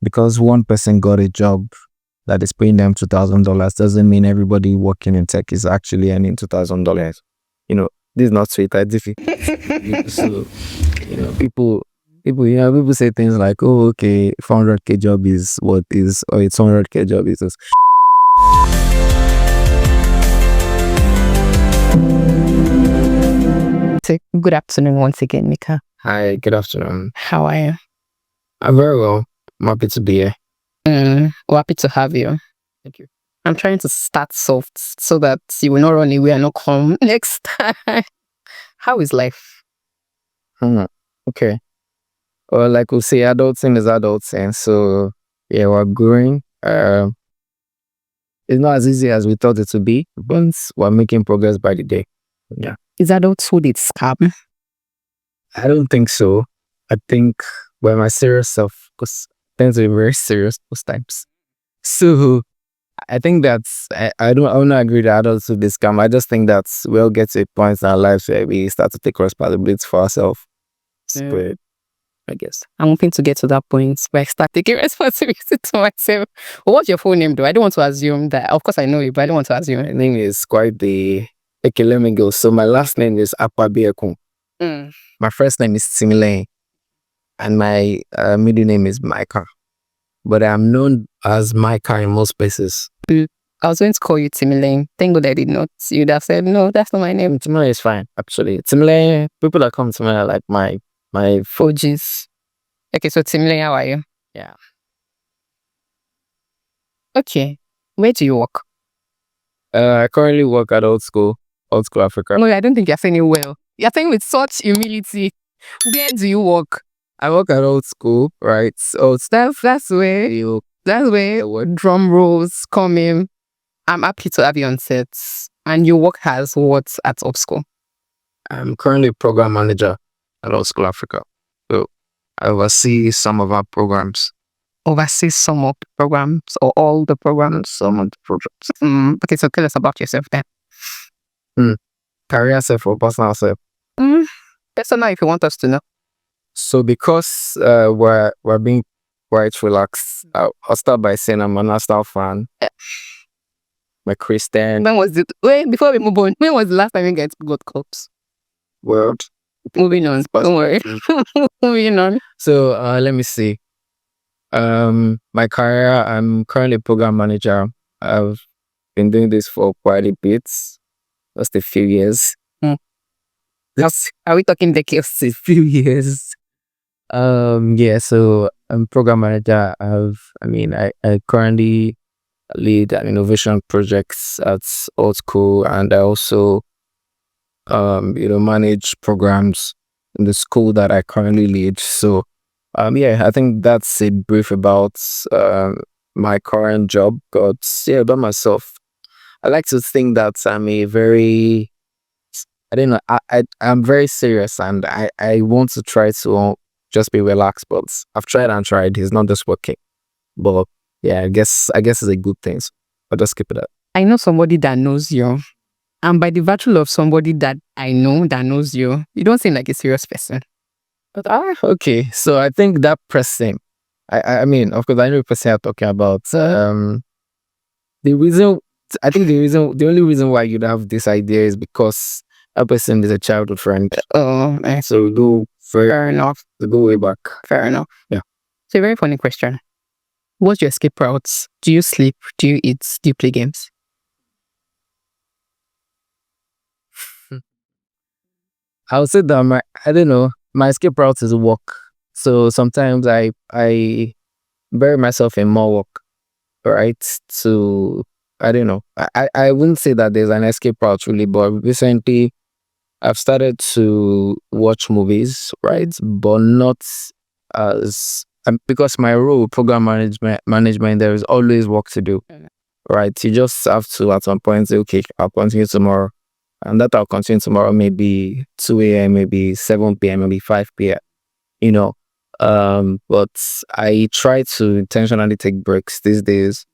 because one person got a job that is paying them $2,000 doesn't mean everybody working in tech is actually earning $2,000. This is not sweet. I differ. So, people say things like, "Oh, okay, 400k job is what is, or it's 100k job is." Good afternoon once again, Micah. Hi, good afternoon. How are you? I'm very well. I'm happy to be here. We're happy to have you. Thank you. I'm trying to start soft so that you will not run away and not come next time. How is life? Okay. Well, like we say, adulting is adulting. So yeah, we're growing. It's not as easy as we thought it would be, but we're making progress by the day. Yeah. Is adulthood a scam? I don't think so. I think by my serious self, because I tend to be very serious most times. So I think I don't agree that adulthood is scam. I just think that we'll get to a point in our lives where we start to take responsibility for ourselves. But I guess I'm hoping to get to that point where I start taking responsibility to myself. What's your full name, though? I don't want to assume that. Of course, I know you, but I don't want to assume. my name is quite the. Okay, let me go. So my last name is Akwabiekun. My first name is Timileyin, and my middle name is Micah. But I'm known as Micah in most places. I was going to call you Timileyin. Thank God I did not. You'd have said, no, that's not my name. Timileyin is fine, actually. Timileyin, people that come to me are like my OGs. Okay, so Timileyin, how are you? Yeah. Okay. Where do you work? I currently work at ALTSCHOOL Africa. No, I don't think you're saying it well. You're saying with such humility. Where do you work? I work at ALTSCHOOL, right? So That's where drum rolls come in. I'm happy to have you on set. And you work as what at ALTSCHOOL? I'm currently program manager at ALTSCHOOL Africa. So I oversee some of our programs. Oversee some of the programs or all the programs? Some of the projects. Okay, so tell us about yourself then. Career self or personal self? Personal, if you want us to know. So because we're being quite relaxed, I'll start by saying I'm an Arsenal fan. I'm a Christian. Before we move on, when was the last time you guys got cups? World. Moving on, don't worry. Moving on. So let me see. My career, I'm currently program manager. I've been doing this for quite a bit, just a few years. Are we talking decades? A few years. Yeah, so I'm program manager. I currently lead innovation projects at ALTSCHOOL, and I also manage programs in the school that I currently lead. So yeah, I think that's a brief about my current job. But yeah, about myself, I like to think that I'm a very, I don't know, I'm very serious, and I want to try to just be relaxed, but I've tried and tried. It's not just working. But yeah, I guess it's a good thing. So I'll just keep it up. I know somebody that knows you. And by the virtue of somebody that I know that knows you, you don't seem like a serious person. But okay. So I think that person, I mean, of course, I know the person I'm talking about. The only reason why you'd have this idea is because that person is a childhood friend. Oh, nice. So we go fair enough. We go way back. Fair enough. Yeah. So a very funny question. What's your escape routes? Do you sleep? Do you eat? Do you play games? I would say that my escape route is work. So sometimes I bury myself in more work, right? So I don't know. I wouldn't say that there's an escape route really, but recently I've started to watch movies, right? But not as because my role, program management, there is always work to do, right? You just have to at some point say, okay, I'll continue tomorrow. And that I'll continue tomorrow, maybe 2 a.m., maybe 7 p.m., maybe 5 p.m., but I try to intentionally take breaks these days.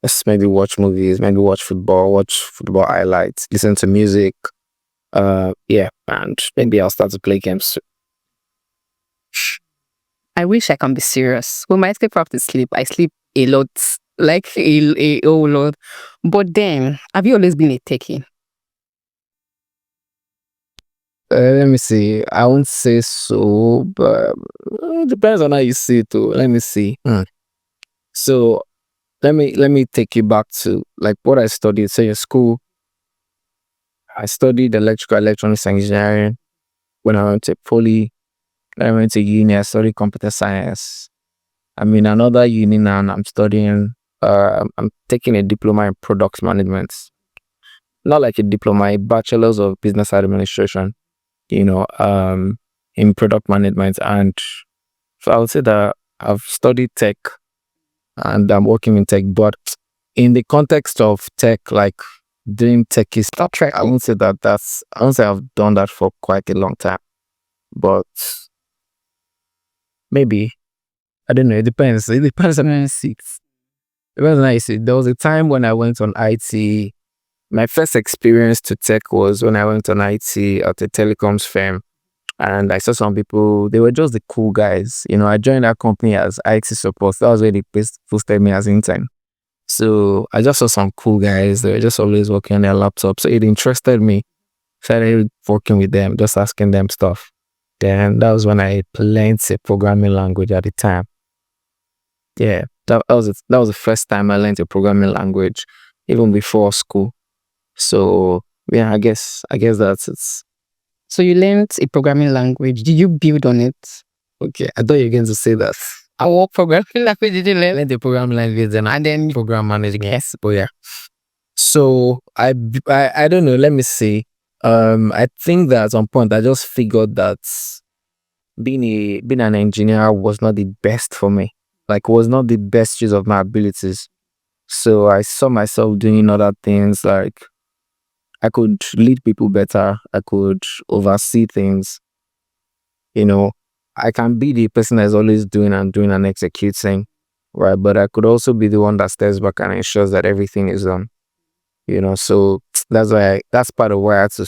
Just maybe watch movies, maybe watch football highlights, listen to music. Yeah, and maybe I'll start to play games. I wish I can be serious. When my escape route is sleep, I sleep a lot, like a whole lot. But then, have you always been a techie? Let me see. I won't say so, but it depends on how you see it too. Let me see. So let me take you back to like what I studied. So in school, I studied electrical electronics engineering. When I went to poly, I went to uni. I studied computer science. I'm in another uni now, and I'm studying. I'm taking a diploma in product management. Not like a diploma, a bachelor's of business administration. You know, in product management, and so I would say that I've studied tech and I'm working in tech, but in the context of tech, like doing techie stuff, I won't say that I won't say I've done that for quite a long time, but maybe, I don't know. It depends. It depends on how you see it. Depends on how you see it. There was a time when I went on IT. My first experience to tech was when I went on IT at a telecoms firm. And I saw some people, they were just the cool guys. You know, I joined that company as IT support. That was where they posted me as intern. So I just saw some cool guys. They were just always working on their laptop. So it interested me. Started working with them, just asking them stuff. Then that was when I learned a programming language at the time. Yeah, that was the first time I learned a programming language, even before school. So yeah, I guess that's it. So you learned a programming language. Did you build on it? Okay, I thought you were going to say that. What programming language did you learn? Learn the programming language and then program management. Yes, but yeah. So I don't know. Let me see. I think that at some point I just figured that being an engineer was not the best for me. Like, was not the best use of my abilities. So I saw myself doing other things. Like, I could lead people better. I could oversee things. You know, I can be the person that's always doing and executing, right? But I could also be the one that steps back and ensures that everything is done. You know, so that's part of why I had to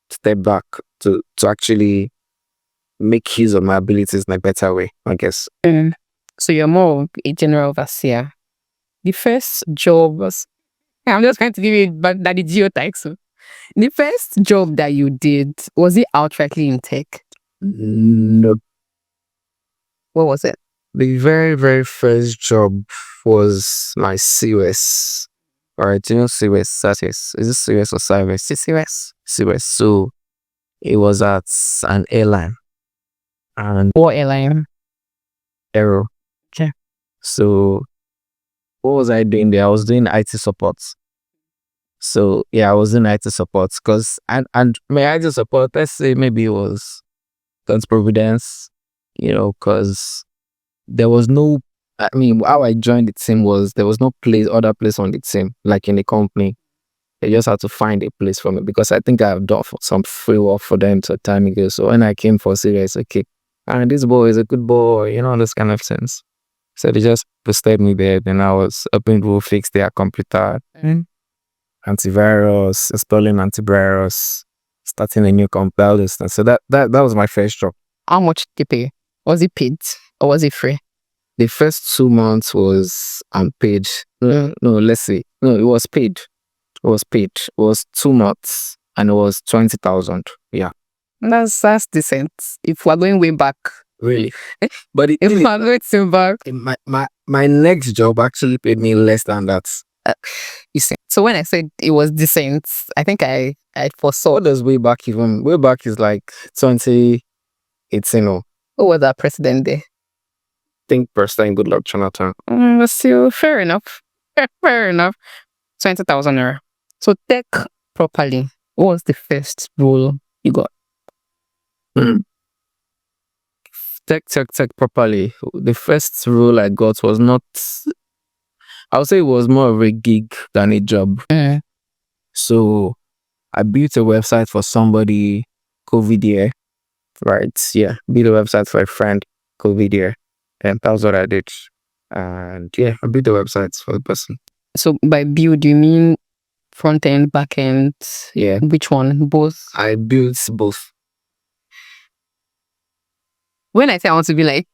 step back to actually make use of my abilities in a better way, I guess. So you're more of a general overseer. The first job was, I'm just trying to give you but that the geo title. The first job that you did, was it outrightly in tech? No, What was it? the very, very first job was my COS. All right, do you know COS? That is it COS or service? It's COS. COS. So it was at an airline and What airline? Aero. Okay. So what was I doing there? I was doing IT support. So yeah, I was in IT support because and my IT support, let's say maybe it was God's Providence, you know, because there was no, I mean, how I joined the team was there was no other place on the team, like in the company. They just had to find a place for me because I think I've done some free work for them some time ago. So when I came for serious, okay, and this boy is a good boy, you know, this kind of sense. So they just posted me there. Then I was helping people fix their computer, antivirus, installing antivirus, starting a new compiler list. And so that was my first job. How much did you pay? Was it paid or was it free? The first 2 months was unpaid. No, let's see. No, it was paid. It was paid. It was 2 months and it was 20,000. Yeah. That's decent. If we're going way back. Really? But If we're going way back. my next job actually paid me less than that. You see. So when I said it was decent, I think I foresaw. What does way back even? Way back is like 2018. Oh. Who was our president there? Think President Good Luck Jonathan. But still, fair enough. Fair enough. 20,000 naira. So tech properly. What was the first role you got? Tech properly. The first role I got was not, I would say it was more of a gig than a job. So I built a website for somebody, COVID year, right? Yeah, built a website for a friend, COVID year. And that was what I did. And yeah, I built the websites for the person. So by build, you mean front end, back end? Yeah. Which one? Both? I built both. When I say I want to be like,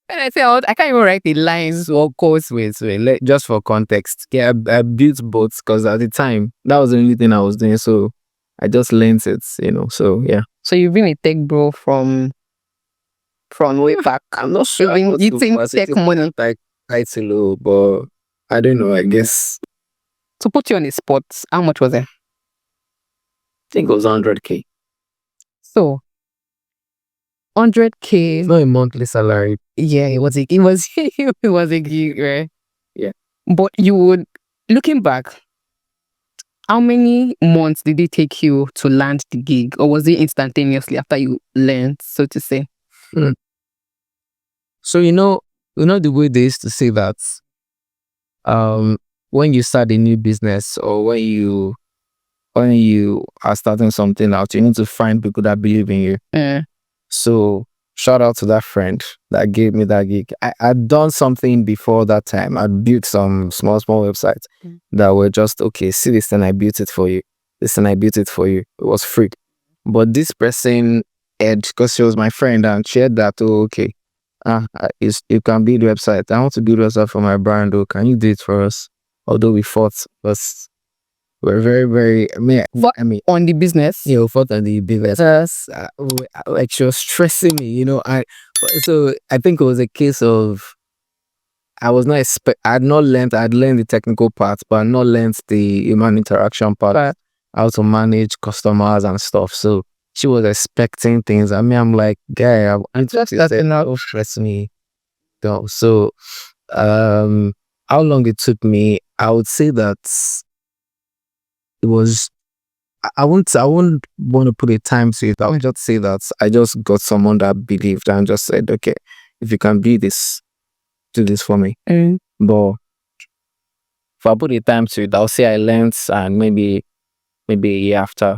When I say I can't even write the lines. So of course, just for context, yeah, I built boats because at the time that was the only thing I was doing. So I just learned it, So yeah. So you've been a tech bro from way back. I'm not sure. You've been eating tech money. Like title, but I don't know. I guess To put you on the spot, how much was it? I think it was 100K. So 100K. It's not a monthly salary. Yeah, it was it was a gig, right? Yeah. But you would, looking back, how many months did it take you to land the gig, or was it instantaneously after you learned, so to say? So the way they used to say that when you start a new business or when you are starting something out, you need to find people that believe in you. Yeah. So shout out to that friend that gave me that gig. I'd done something before that time. I'd built some small websites that were just, okay, see this and I built it for you. This and I built it for you. It was free. But this person, Ed, because she was my friend and she had that, oh, okay, you can build website. I want to build website for my brand. Oh, can you do it for us? Although we fought, because we're very, very, I mean, on the business. Yeah, we fought on the business. Like she was stressing me, so I think it was a case of I had learned the technical part, but I'd not learned the human interaction part, how to manage customers and stuff. So she was expecting things. I mean, I'm like, guy, I'm just enough stress me. So, how long it took me? I would say that it was. I wouldn't want to put a time to it. I would just say that I just got someone that believed and just said, okay, if you can do this for me. But if I put a time to it, I'll say I learned and maybe a year after.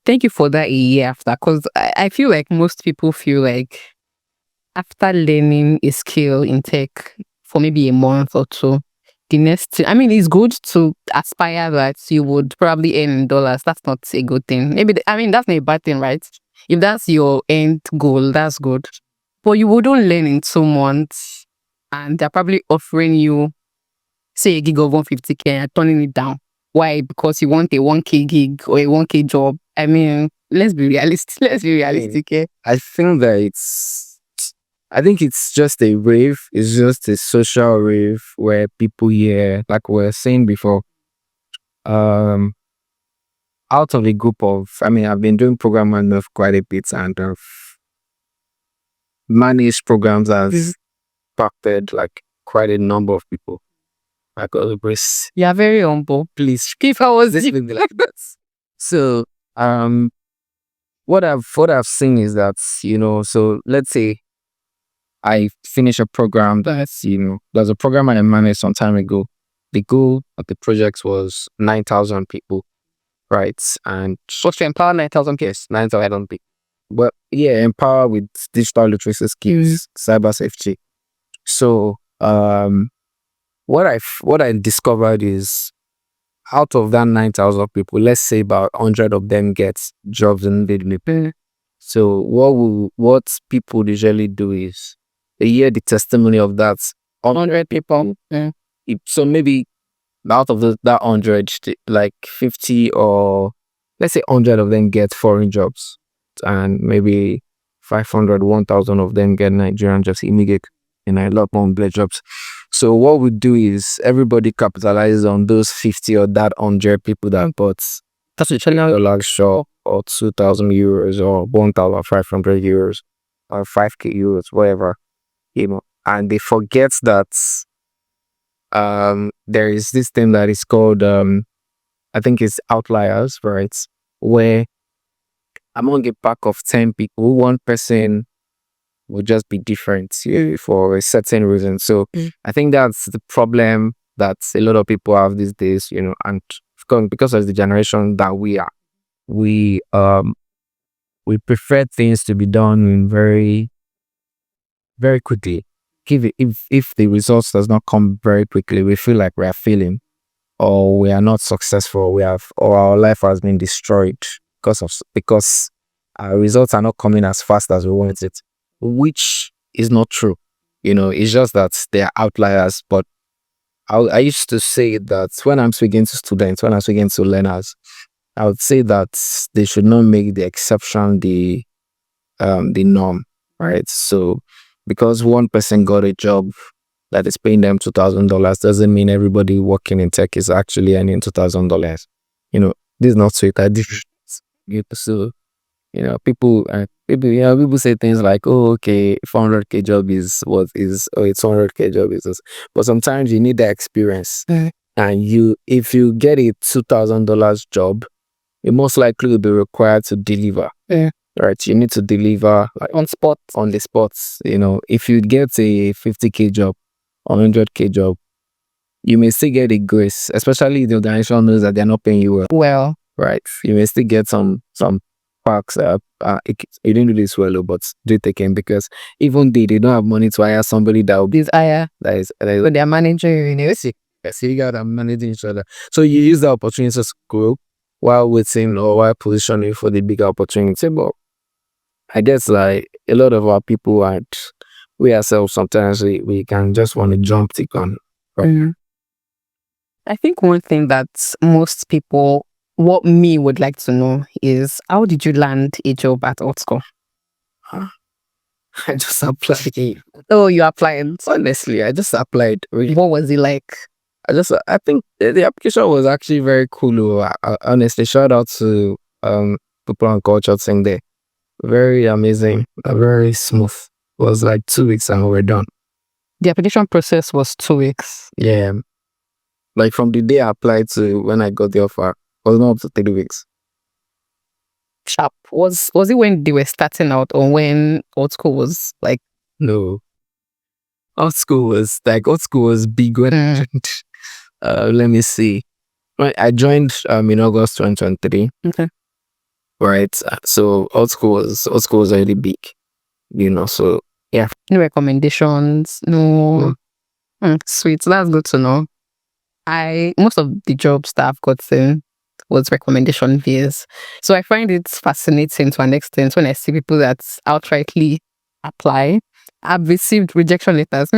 Thank you for that, a year after, because I feel like most people feel like after learning a skill in tech for maybe a month or two, the next thing, I mean, it's good to aspire that you would probably earn in dollars. That's not a good thing. Maybe, that's not a bad thing, right? If that's your end goal, that's good. But you wouldn't learn in 2 months and they're probably offering you, say, a gig of 150K and turning it down. Why? Because you want a 1K gig or a 1K job. I mean, let's be realistic. Yeah. I think it's just a rave. It's just a social rave where people here, like we were saying before, out of a group of, I've been doing program management for quite a bit and I've managed programs as impacted like quite a number of people. Like Olibris. You're very humble. Please. If I was like that. So what I've seen is that, so let's say I finish a program that's, there's a program I managed some time ago. The goal of the project was 9,000 people, right? And supposed to empower 9,000 people. Yes, 9,000 people. But yeah, empower with digital literacy skills, cyber safety. So what I discovered is out of that 9,000 people, let's say about 100 of them get jobs immediately. So what people usually do is they hear the testimony of that 100 people. So maybe out of that 100, like 50 or let's say 100 of them get foreign jobs, and maybe 500, 1,000 of them get Nigerian jobs immediately, and a lot more black jobs. So what we do is everybody capitalizes on those 50 or that 100 people that bought that's a large shop or 2,000 euros or 1,500 euros or 5K euros, whatever, and they forget that there is this thing that is called I think it's Outliers, right? Where among a pack of 10 people, one person will just be different for a certain reason. So I think that's the problem that a lot of people have these days, and because of the generation that we are, we prefer things to be done in very, very quickly. If the results does not come very quickly, we feel like we are failing, or we are not successful. Or our life has been destroyed because our results are not coming as fast as we want it. Which is not true. It's just that they are outliers. But I used to say that when I'm speaking to students, when I'm speaking to learners, I would say that they should not make the exception the norm, right? So because one person got a job that is paying them $2,000 doesn't mean everybody working in tech is actually earning $2,000. This is not sweet. I did. So people say things like, oh, okay, 400K job is what is, oh, it's 100K job is this. But sometimes you need the experience. And if you get a $2,000 job, it most likely will be required to deliver. Right? You need to deliver like, on the spots. If you get a 50K job or 100K job, you may still get a grace, especially if the organization knows that they're not paying you well. Right? You may still get some perks. You didn't do this well, but do take in, because even they don't have money to hire somebody that will be higher. That is when they're managing. So you got them managing each other. So you use the opportunity to grow while waiting or while positioning for the bigger opportunity. But I guess like a lot of our people and we ourselves sometimes we can just want to jump the gun. Right? I think one thing that most people, what me would like to know is, how did you land a job at ALTSCHOOL? I just applied. Oh, you applied? Honestly, I just applied. Really. What was it like? I think the application was actually very cool. Honestly, shout out to people on culture thing there. Very amazing, very smooth. It was like 2 weeks and we were done. The application process was 2 weeks. Yeah. Like from the day I applied to when I got the offer, it was not up to 3 weeks. Sharp. Was it when they were starting out or when ALTSCHOOL was like? No. ALTSCHOOL was big when let me see. I joined in August 2023. Okay. Right. So ALTSCHOOL was already big. So yeah. No recommendations, no. Sweet. That's good to know. Most of the jobs that I've gotten was recommendation via. So I find it fascinating to an extent when I see people that outrightly apply. I've received rejection letters.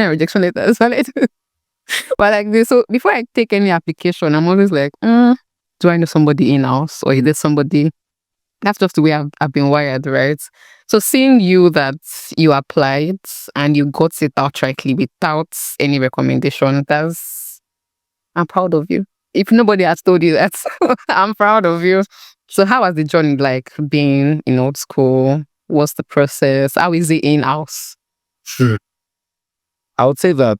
But like this, so before I take any application, I'm always like, do I know somebody in-house, or is there somebody? That's just the way I've been wired, right? So seeing you that you applied and you got it outrightly without any recommendation, I'm proud of you. If nobody has told you that, I'm proud of you. So how has the journey like been in ALTSCHOOL? What's the process? How is it in-house? Sure. I would say that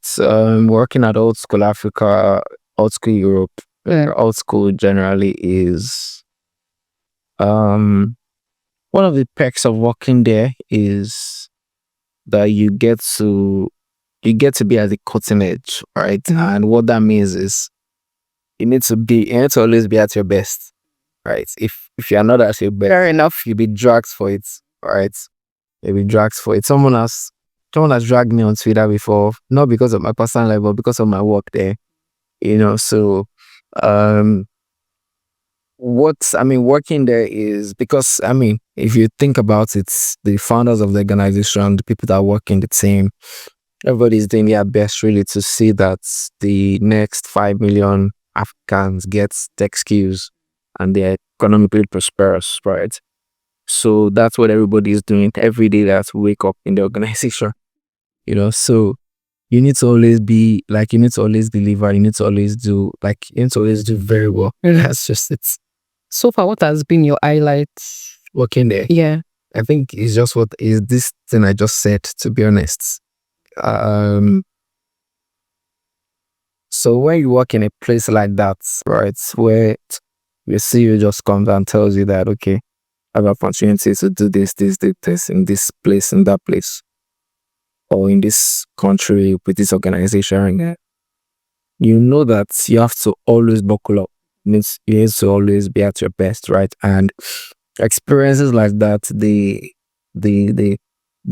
working at ALTSCHOOL Africa, ALTSCHOOL Europe, ALTSCHOOL generally is one of the perks of working there is that you get to be at the cutting edge, right? And what that means is you need to always be at your best, right? If you're not at your best, fair enough, you'll be dragged for it, right? You'll be dragged for it. Someone has dragged me on Twitter before, not because of my personal life, but because of my work there. So working there is because, if you think about it, the founders of the organization, the people that work in the team, everybody's doing their best really to see that the next 5 million Africans get tech skills and they're economically prosperous, right? So that's what everybody is doing every day that wake up in the organization. So you need to always be like, you need to always deliver, you need to always do very well. That's just it. So far, what has been your highlight working there? Yeah. I think it's just what is this thing I just said, to be honest. So when you work in a place like that, right, where your CEO just comes and tells you that, okay, I have opportunities to do this in this place, in that place, or in this country with this organization, you know that you have to always buckle up. It means you need to always be at your best, right? And experiences like that, they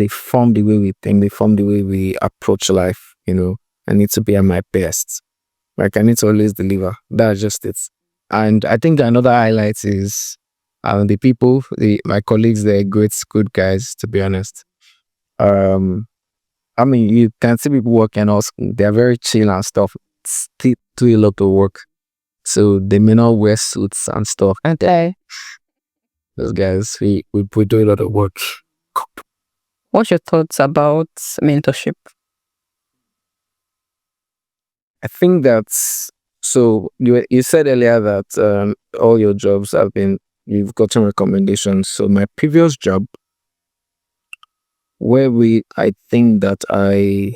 form the way we think, they form the way we approach life. I need to be at my best. Like, I need to always deliver. That's just it. And I think another highlight is the people, my colleagues, they're good guys, to be honest. I mean, you can see people working also. They're very chill and stuff. Still do a lot of work. So they may not wear suits and stuff. And those guys, we do a lot of work. What's your thoughts about mentorship? I think that's so. You said earlier that all your jobs have been you've gotten recommendations. So my previous job, I think that I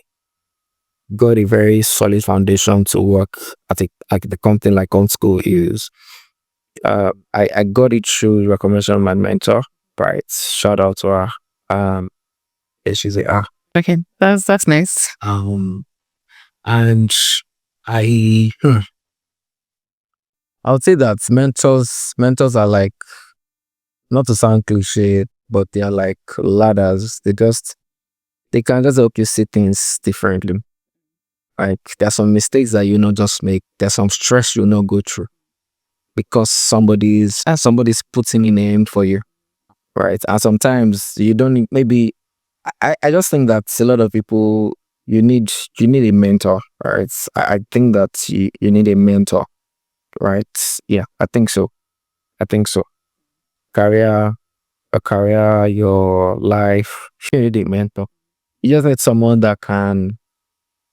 got a very solid foundation to work at the company like on school is. I got it through recommendation of my mentor. Right, shout out to her. She's a Okay, that's nice. and I I would say that mentors are like, not to sound cliche, but they are like ladders. They can just help you see things differently. Like there's some mistakes that you not just make. There's some stress you not go through because somebody's putting in aim for you, right? And sometimes you don't need, maybe I just think that a lot of people you need a mentor, right? I think that you need a mentor, right? Yeah, I think so. I think so. Career, a career, your life, you need a mentor. You just need someone that can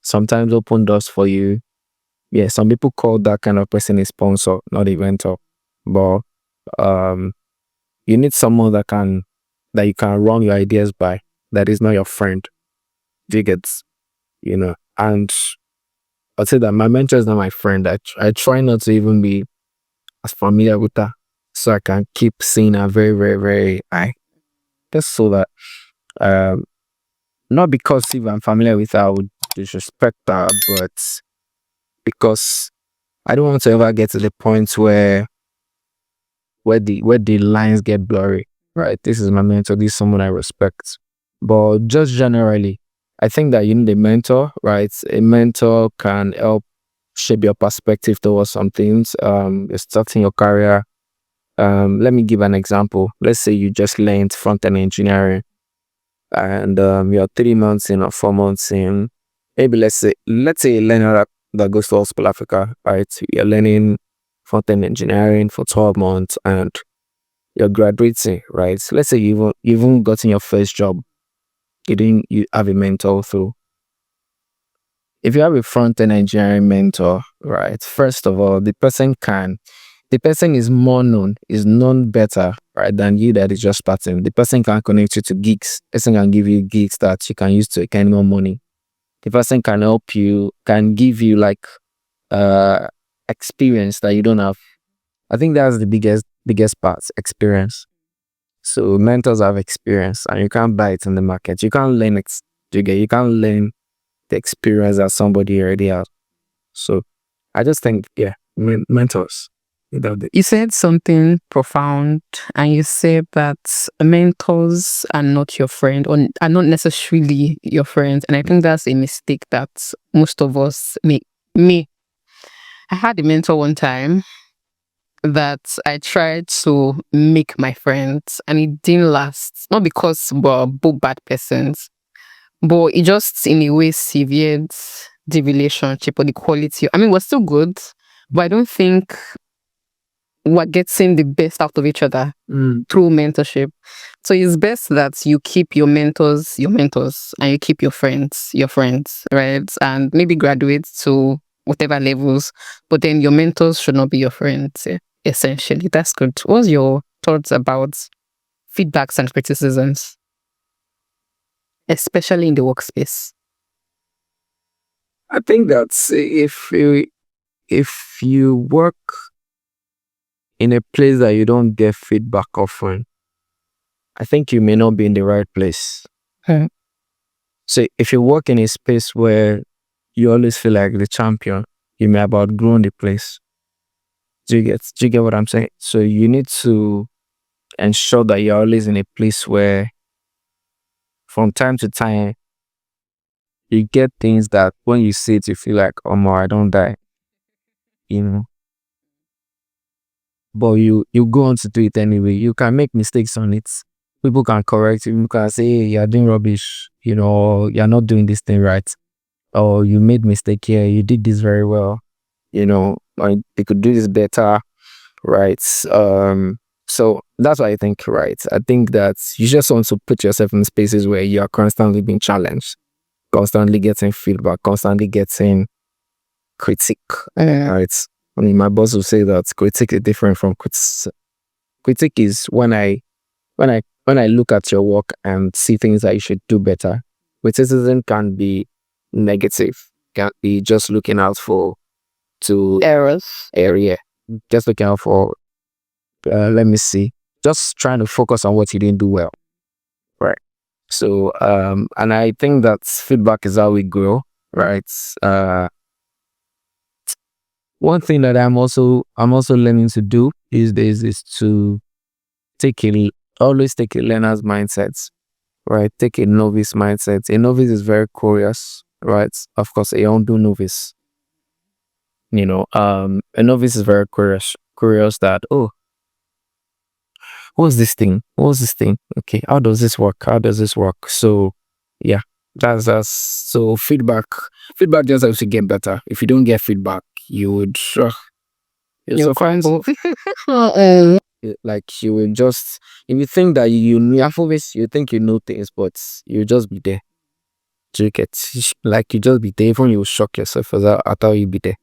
sometimes open doors for you. Yeah, some people call that kind of person a sponsor, not a mentor. But um, you need someone that you can run your ideas by. That is not your friend. Do you get? And I'd say that my mentor is not my friend. I try not to even be as familiar with her, so I can keep seeing her very, very, very high. Just so that um, not because if I'm familiar with her, I would disrespect her, but because I don't want to ever get to the point where the lines get blurry. Right. This is my mentor, this is someone I respect. But just generally, I think that you need a mentor, right? A mentor can help shape your perspective towards some things. You're starting your career. Let me give an example. Let's say you just learned front end engineering and you're 3 months in or 4 months in. Maybe let's say a learner that goes to ALTSCHOOL Africa, right? You're learning front end engineering for 12 months and you're graduating, right? So let's say you even gotten your first job. You have a mentor through. If you have a front end engineering mentor, right? First of all, the person is more known, is known better, right, than you that is just starting. The person can connect you to gigs. The person can give you gigs that you can use to earn more money. The person can help you, can give you like experience that you don't have. I think that's the biggest part, experience. So mentors have experience and you can't buy it in the market. You can't learn it. You can't learn the experience that somebody already has. So I just think, yeah, mentors. Without it. You said something profound, and you said that mentors are not your friend or are not necessarily your friends. And I think that's a mistake that most of us make. Me, I had a mentor one time that I tried to make my friends, and it didn't last. Not because we're both bad persons, but it just in a way severed the relationship or the quality. I mean, we're still good, but I don't think we're getting the best out of each other through mentorship. So it's best that you keep your mentors, and you keep your friends, right? And maybe graduate to whatever levels, but then your mentors should not be your friends, essentially. That's good. What's your thoughts about feedbacks and criticisms, especially in the workspace? I think that if you work in a place that you don't get feedback often, I think you may not be in the right place. Hmm. So if you work in a space where you always feel like the champion, you may have outgrown the place. Do you get what I'm saying? So you need to ensure that you're always in a place where from time to time you get things that when you see it you feel like, oh more, I don't die, you know. But you go on to do it anyway. You can make mistakes on it. People can correct you. People can say, hey, you're doing rubbish, you're not doing this thing right. Or you made mistake here, you did this very well, or you could do this better, right? So that's what I think, right? I think that you just want to put yourself in spaces where you are constantly being challenged, constantly getting feedback, constantly getting critique, right? I mean, my boss will say that critique is different from critique. Critique is when I look at your work and see things that you should do better. Criticism can be negative, can be just looking out for to Errors. area, just looking out for let me see, just trying to focus on what you didn't do well, right? So and I think that feedback is how we grow, right? One thing that I'm also learning to do these days is to take a always take a learner's mindset, right? Take a novice mindset. A novice is very curious, right? Of course, a undo novice. A novice is very curious that, oh, what's this thing? What's this thing? Okay, how does this work? How does this work? So yeah, that's so feedback just helps you get better. If you don't get feedback, you would You crumble. like you will just, if you think that you have always, you think you know things, but you just be there. Do you get, like, you just be there, even you will shock yourself as I thought you'd be there.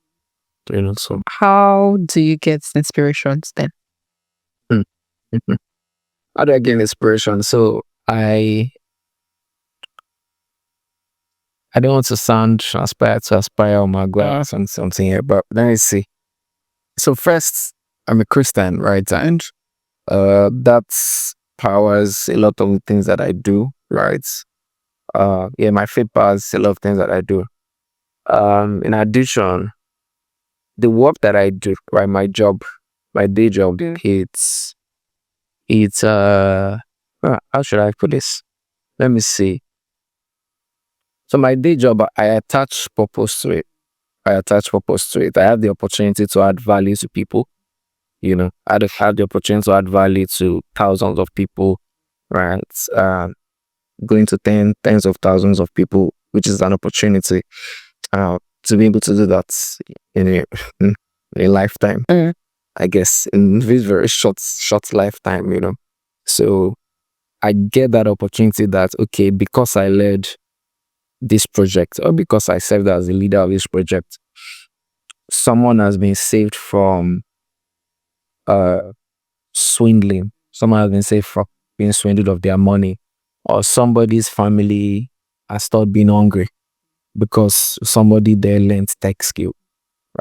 So How do you get inspirations then? mm, mhm. How do I get inspiration? So I don't want to sound aspire on my glass and something here, but let me see. So first, I'm a Christian, right? And that powers a lot of things that I do, right? Yeah, my faith powers a lot of things that I do. In addition, the work that I do, right, my day job, it's how should I put this? Let me see. So my day job, I attach purpose to it. I have the opportunity to add value to people. I have the opportunity to add value to thousands of people, right? Going to tens of thousands of people, which is an opportunity to be able to do that in a lifetime. I guess in this very short lifetime, So I get that opportunity that, okay, because I led this project or because I served as the leader of this project, someone has been saved from swindling. Someone has been saved from being swindled of their money, or somebody's family has stopped being hungry because somebody there learned tech skill,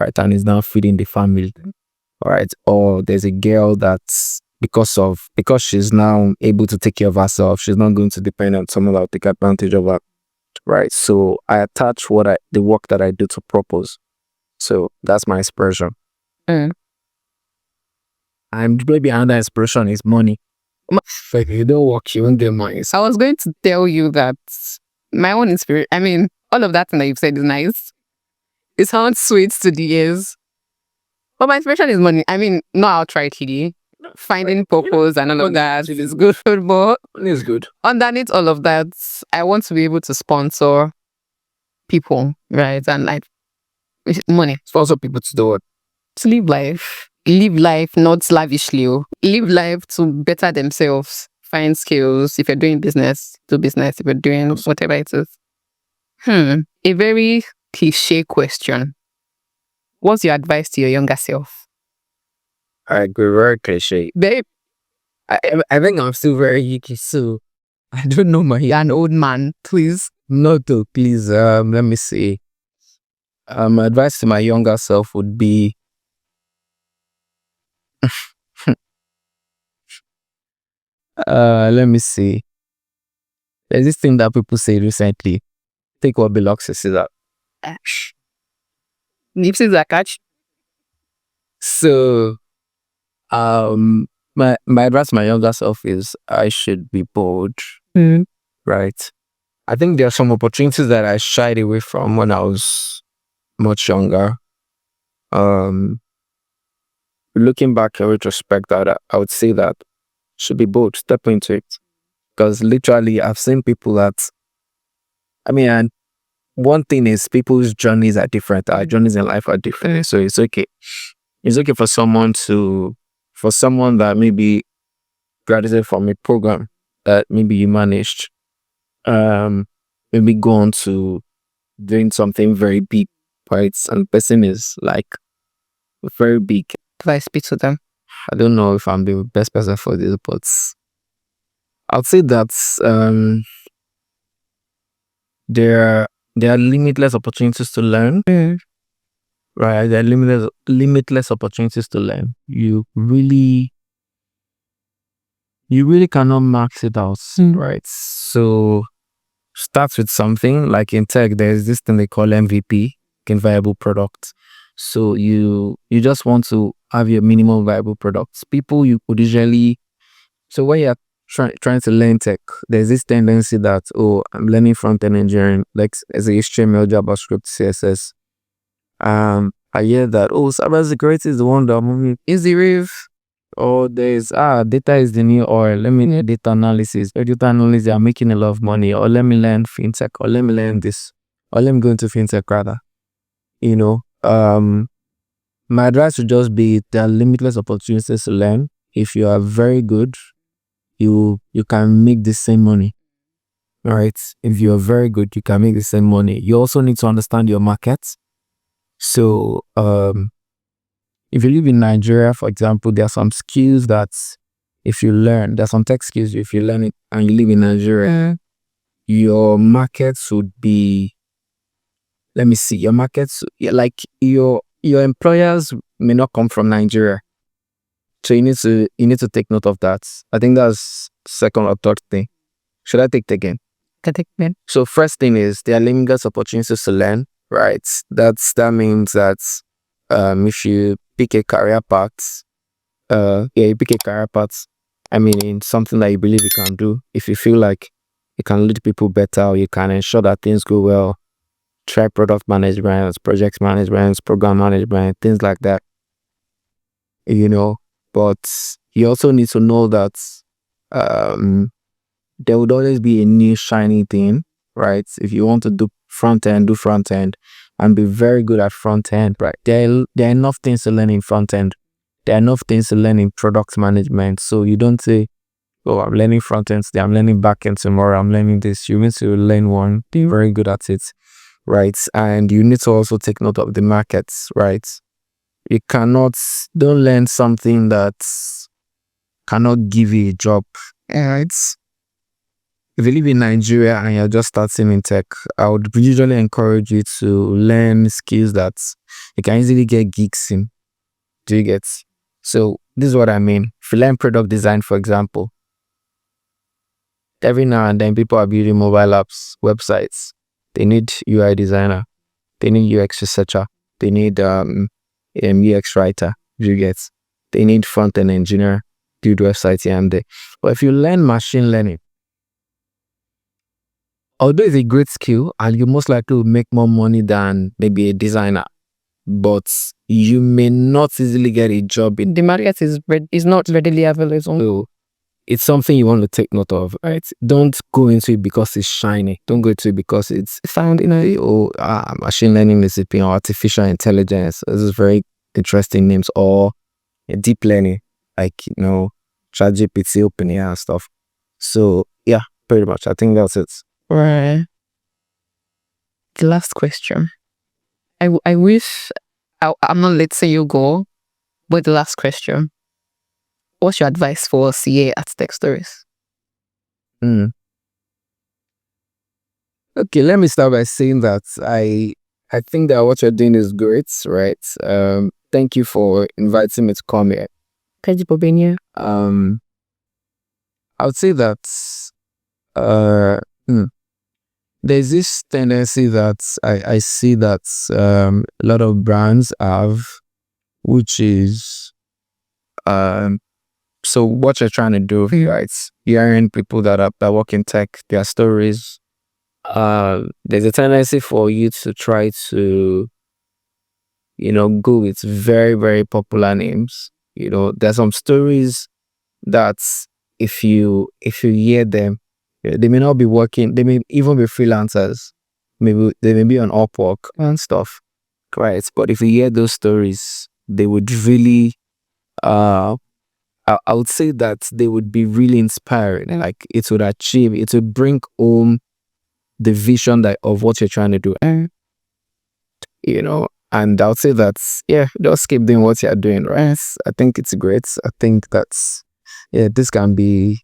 right, and is now feeding the family, right? Or there's a girl that's because she's now able to take care of herself, she's not going to depend on someone that will take advantage of her, right? So I attach the work that I do to purpose. So that's my inspiration. And maybe another inspiration is money. If you don't work, you won't get money. I was going to tell you that my own inspiration, I mean, all of that thing that you've said is nice. It sounds sweet to the ears. But my inspiration is money. I mean, not outrightly. Finding purpose and all of that is good, but Money is good. underneath all of that, I want to be able to sponsor people, right? And like money. Sponsor people to do what? To live life. Live life not lavishly. Live life to better themselves. Find skills. If you're doing business, do business. If you're doing whatever it is. A very cliche question. What's your advice to your younger self? I agree, very cliche. Babe, I think I'm still very yuki, so I don't know you're an old man. Please. No, though, please. Let me see. My advice to my younger self would be let me see. There's this thing that people say recently. Take what belongs to Caesar. Nipsey's a catch. So my advice to my younger self is I should be bold. Right. I think there are some opportunities that I shied away from when I was much younger. Looking back in retrospect, I would say that should be bold, step into it. Because literally, I've seen people that, I mean, and one thing is people's journeys are different. Our journeys in life are different. So it's okay. It's okay for someone that maybe graduated from a program that maybe you managed, maybe go on to doing something very big, right? And the person is like very big. Advice speak to them. I don't know if I'm the best person for this, but I'd say that there are limitless opportunities to learn. Right, there are limitless opportunities to learn. You really cannot max it out, right? So start with something like in tech. There's this thing they call MVP, viable product. So you just want to have your minimum viable products. People you could usually, so when you're trying to learn tech, there's this tendency that, oh, I'm learning front-end engineering, like as a HTML, JavaScript, CSS. I hear that, oh, cybersecurity is the one that moving easy rave. Or there's data is the new oil. Let me learn data analysis. Data analysis are making a lot of money. Or let me learn fintech. Or let me learn this. Or let me go into fintech rather. You know, my advice would just be there are limitless opportunities to learn. If you are very good, you can make the same money. All right. If you are very good, you can make the same money. You also need to understand your market. So, if you live in Nigeria, for example, there are some skills that if you learn, there's some tech skills, if you learn it and you live in Nigeria, your markets would be, let me see, your markets, like your employers may not come from Nigeria. So you need to take note of that. I think that's second or third thing. Should I take it again? So first thing is there are limitless opportunities to learn, right? That means that if you pick a career path, you pick a career path, I mean, in something that you believe you can do, if you feel like you can lead people better, or you can ensure that things go well, try product management, project management, program management, things like that, but you also need to know that there would always be a new shiny thing, right? If you want to do front end and be very good at front end, right? There are enough things to learn in front end. There are enough things to learn in product management. So you don't say, oh, I'm learning front end today, I'm learning back end tomorrow, I'm learning this. You need to learn one, be very good at it, right? And you need to also take note of the markets, right? You don't learn something that cannot give you a job, right? If you live in Nigeria and you're just starting in tech, I would usually encourage you to learn skills that you can easily get gigs in. Do you get? So this is what I mean. If you learn product design, for example, every now and then people are building mobile apps, websites. They need UI designer. They need UX researcher. They need UX writer. Do you get? They need front-end engineer, build websites here and there. But if you learn machine learning, although it's a great skill and you most likely will make more money than maybe a designer, but you may not easily get a job in The market is not readily available. So it's something you want to take note of, right? Don't go into it because it's shiny. Don't go into it because it's found in machine learning recipe or artificial intelligence. This is very interesting names, or deep learning, like ChatGPT, OpenAI and stuff. So yeah, pretty much. I think that's it. Right. The last question. I wish I'm not letting you go, but the last question. What's your advice for CA at Tech Stories? Okay, let me start by saying that I think that what you're doing is great, right? Thank you for inviting me to come here. Thank you for being here. I would say that there's this tendency that I see that a lot of brands have, which is so what you're trying to do, right? Hearing people that work in tech, their stories. There's a tendency for you to try to, go with very, very popular names. There's some stories that if you hear them, Yeah, they may not be working. They may even be freelancers. Maybe they may be on Upwork and stuff, right? But if you hear those stories, they would really, I would say that they would be really inspiring. And like it would bring home the vision that of what you're trying to do. And I would say that's, yeah, just keep doing what you're doing, right? I think it's great. I think that's, yeah, this can be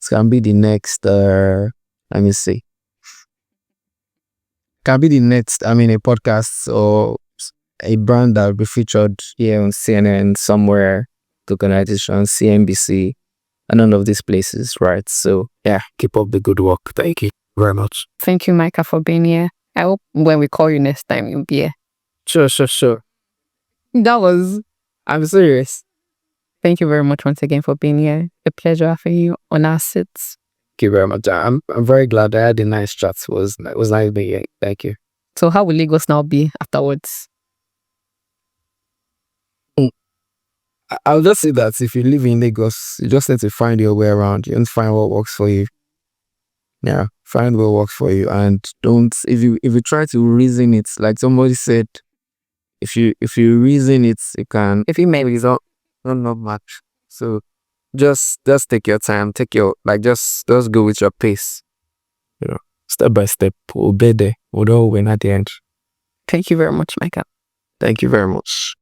the next, let me see, can be the next, a podcast or a brand that will be featured here on CNN somewhere, the organization, CNBC, and none of these places, right? So yeah, keep up the good work. Thank you very much. Thank you, Micah, for being here. I hope when we call you next time, you'll be here. Sure. I'm serious. Thank you very much once again for being here. A pleasure having you on our seats. Thank you very much. I'm very glad I had a nice chat. It was nice being here. Thank you. So how will Lagos now be afterwards? I'll just say that if you live in Lagos, you just need to find your way around. You need to find what works for you. Yeah, find what works for you, and don't if you try to reason it, like somebody said, if you reason it, you can. If you make result, not much. So just take your time, just go with your pace. Step by step. We'll be there. We'll all win at the end. Thank you very much, Micah. Thank you very much.